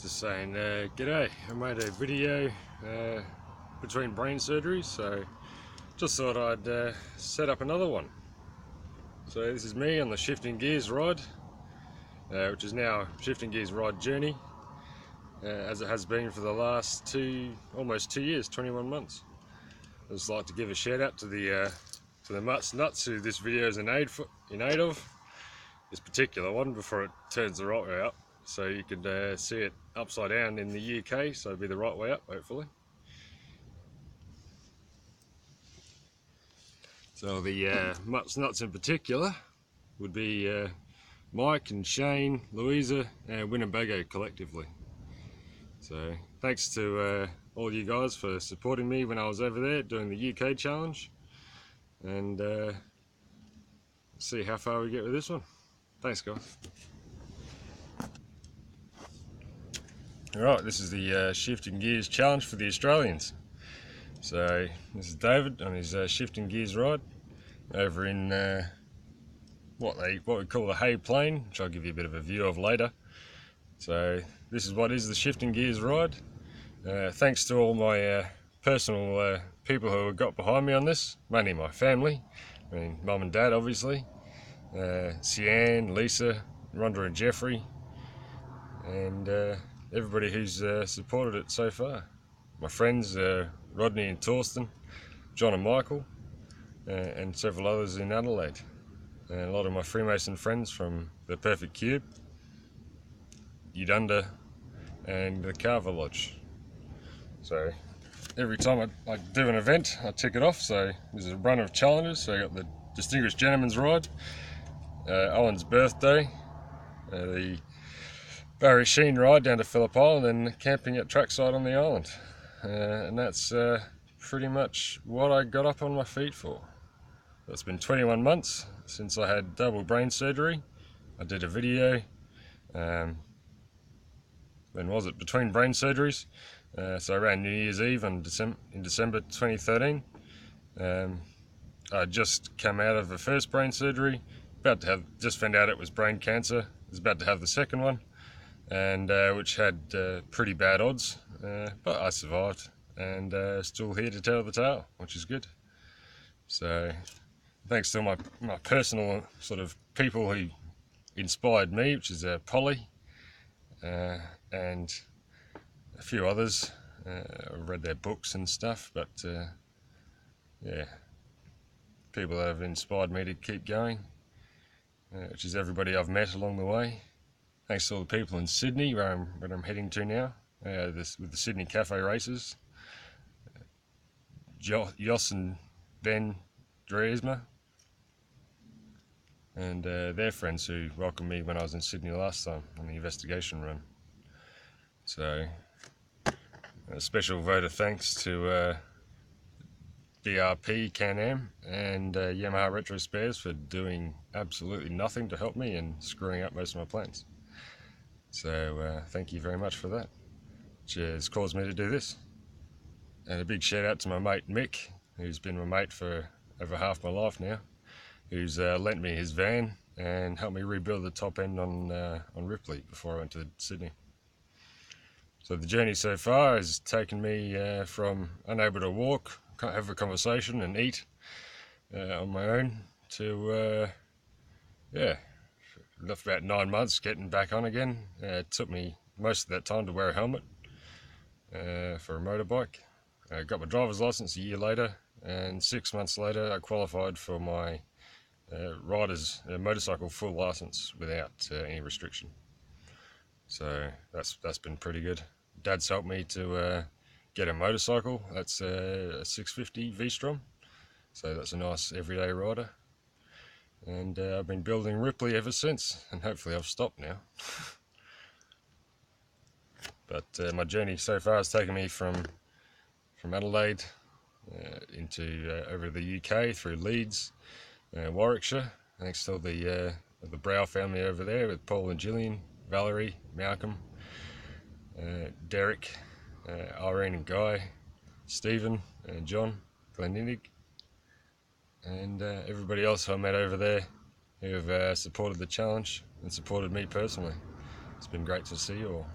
Just saying, g'day. I made a video between brain surgeries, so just thought I'd set up another one. So this is me on the Shifting Gears ride, which is now Shifting Gears ride journey, as it has been for the last almost 2 years, 21 months. I'd just like to give a shout out to the Mutts Nuts who this video is in aid of, this particular one, before it turns the right way up. So you could see it upside down in the UK, so it'll be the right way up, hopefully. So the Mutts Nuts in particular would be Mike and Shane, Louisa and Winnebago collectively. So thanks to all you guys for supporting me when I was over there doing the UK challenge, and see how far we get with this one. Thanks guys. Alright, this is the Shifting Gears challenge for the Australians. So this is David on his Shifting Gears ride over in what we call the Hay Plain, which I'll give you a bit of a view of later. So this is what is the Shifting Gears ride. Thanks to all my personal people who have got behind me on this, mainly my family. I mean, mum and dad obviously, Sian, Lisa, Rhonda and Jeffrey, and everybody who's supported it so far. My friends Rodney and Torsten, John and Michael, and several others in Adelaide, and a lot of my Freemason friends from the Perfect Cube, Udunda and the Carver Lodge. So every time I do an event I tick it off. So there's a run of challenges. So I got the Distinguished Gentleman's Ride, Owen's birthday, the Barry Sheen ride down to Phillip Island, and camping at trackside on the island. And that's pretty much what I got up on my feet for. It's been 21 months since I had double brain surgery. I did a video, when was it? Between brain surgeries. So around New Year's Eve in December 2013. I just come out of the first brain surgery, just found out it was brain cancer. I was about to have the second one, and which had pretty bad odds, but I survived, and still here to tell the tale, which is good. So thanks to my personal sort of people who inspired me, which is Polly and a few others. I've read their books and stuff, but yeah, people that have inspired me to keep going, which is everybody I've met along the way. Thanks to all the people in Sydney, where I'm heading to now, with the Sydney Cafe races. Jos and Ben Driesma, and their friends who welcomed me when I was in Sydney last time on the investigation run. So a special vote of thanks to BRP Can-Am and Yamaha Retro Spares for doing absolutely nothing to help me and screwing up most of my plans. So thank you very much for that, which has caused me to do this. And a big shout out to my mate Mick, who's been my mate for over half my life now, who's lent me his van and helped me rebuild the top end on Ripley before I went to Sydney. So the journey so far has taken me from unable to walk, can't have a conversation and eat on my own, to left about 9 months getting back on again. It took me most of that time to wear a helmet for a motorbike. I got my driver's license a year later, and 6 months later I qualified for my motorcycle full license without any restriction. So that's been pretty good. Dad's helped me to get a motorcycle. That's a 650 V-Strom, so that's a nice everyday rider. And I've been building Ripley ever since, and hopefully I've stopped now. But my journey so far has taken me from Adelaide into over the UK, through Leeds, Warwickshire, thanks to the Brow family over there with Paul and Gillian, Valerie, Malcolm, Derek, Irene and Guy, Stephen and John, Glenninnig, and everybody else who I met over there who have supported the challenge and supported me personally. It's been great to see you all.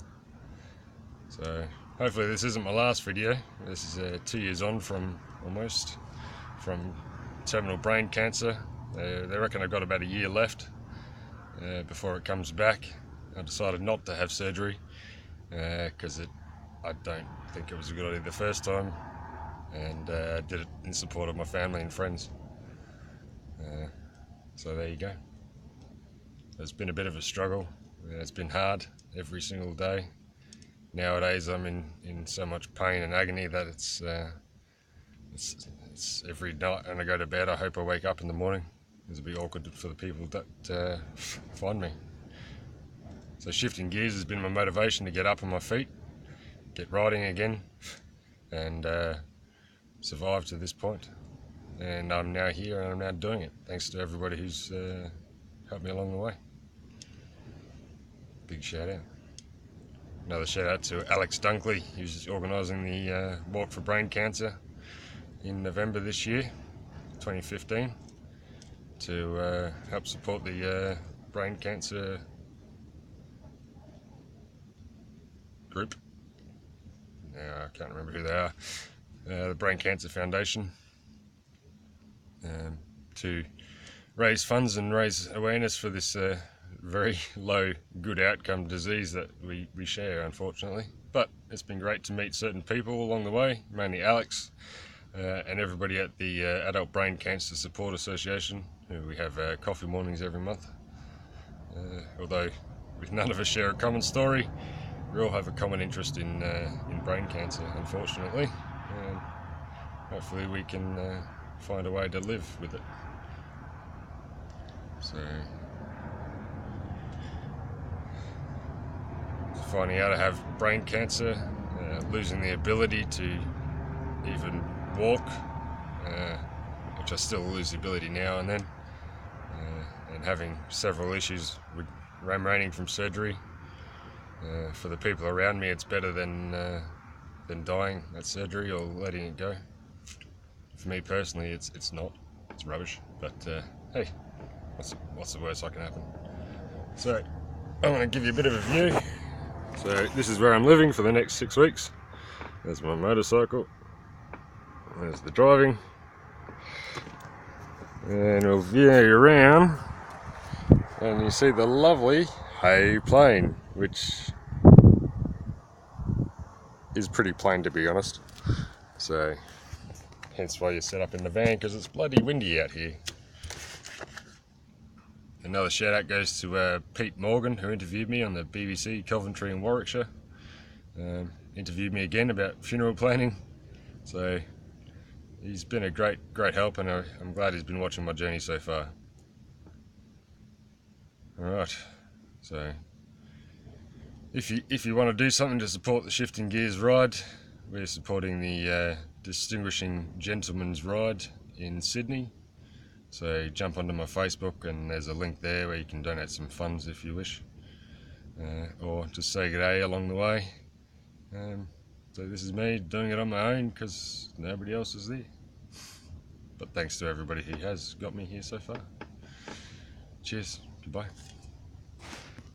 So hopefully this isn't my last video. This is 2 years on from terminal brain cancer. They reckon I've got about a year left before it comes back. I decided not to have surgery because I don't think it was a good idea the first time, and I did it in support of my family and friends. So there you go. It's been a bit of a struggle. It's been hard every single day. Nowadays I'm in so much pain and agony that it's every night when I go to bed I hope I wake up in the morning. It'll be awkward for the people that find me. So shifting gears has been my motivation to get up on my feet, get riding again, and survive to this point. And I'm now here and I'm now doing it, thanks to everybody who's helped me along the way. Big shout out. Another shout out to Alex Dunkley, who's organising the Walk for Brain Cancer in November this year, 2015, to help support the brain cancer group. Now I can't remember who they are. The Brain Cancer Foundation, to raise funds and raise awareness for this very low good outcome disease that we share, unfortunately. But it's been great to meet certain people along the way, mainly Alex and everybody at the Adult Brain Cancer Support Association, who we have coffee mornings every month. Although none of us share a common story, we all have a common interest in brain cancer, unfortunately. Hopefully we can find a way to live with it. So, finding out I have brain cancer, losing the ability to even walk, which I still lose the ability now and then, and having several issues with remaining from surgery. For the people around me, it's better than dying at surgery or letting it go. For me personally, it's not. It's rubbish. But hey, what's the worst that can happen? So I'm going to give you a bit of a view. So this is where I'm living for the next 6 weeks. There's my motorcycle. There's the driving. And we'll view around, and you see the lovely Hay Plain, which is pretty plain, to be honest. So hence why you set up in the van, because it's bloody windy out here. Another shout out goes to Pete Morgan, who interviewed me on the BBC Coventry and Warwickshire. Interviewed me again about funeral planning. So he's been a great help, and I'm glad he's been watching my journey so far. Alright, so if you want to do something to support the Shifting Gears ride, we're supporting the Distinguishing Gentleman's Ride in Sydney. So jump onto my Facebook and there's a link there where you can donate some funds if you wish, or just say g'day along the way. So this is me doing it on my own because nobody else is there. But thanks to everybody who has got me here so far. Cheers, goodbye.